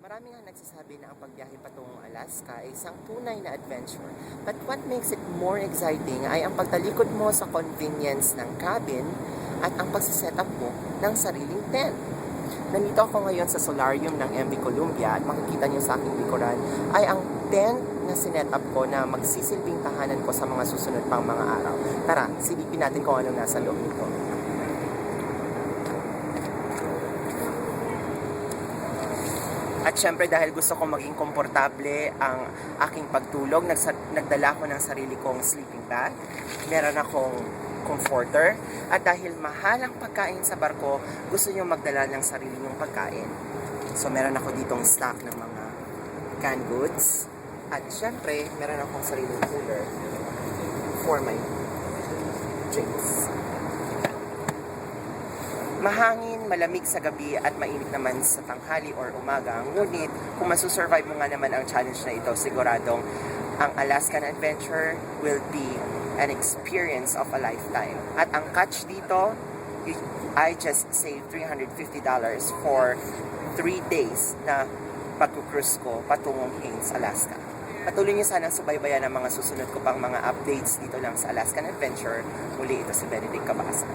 Marami nga nagsasabi na ang pagbiyahe patungong Alaska ay isang tunay na adventure. But what makes it more exciting ay ang pagtalikod mo sa convenience ng cabin at ang pagsiset up mo ng sariling tent. Nandito ako ngayon sa solarium ng MV Columbia at makikita niyo sa aking likuran ay ang tent na sinet up ko na magsisilbing tahanan ko sa mga susunod pang mga araw. Tara, silipin natin kung anong nasa loob nito. At syempre dahil gusto kong maging komportable ang aking pagtulog, nagdala ko ng sarili kong sleeping bag. Meron akong comforter. At dahil mahal ang pagkain sa barko, gusto nyo magdala ng sarili nyong pagkain. So meron ako ditong stock ng mga canned goods. At syempre, meron akong sariling cooler for my drinks. Mahangin, malamig sa gabi at mainit naman sa tanghali or umaga. Ngunit kung masusurvive mo nga naman ang challenge na ito, siguradong ang Alaskan Adventure will be an experience of a lifetime. At ang catch dito, I just saved $350 for 3 days na pag-cruise ko patungong Haines, Alaska. Patuloy niyo sanang subaybayan ang mga susunod ko pang mga updates dito lang sa Alaskan Adventure. Muli ito si Benedict Cabasa.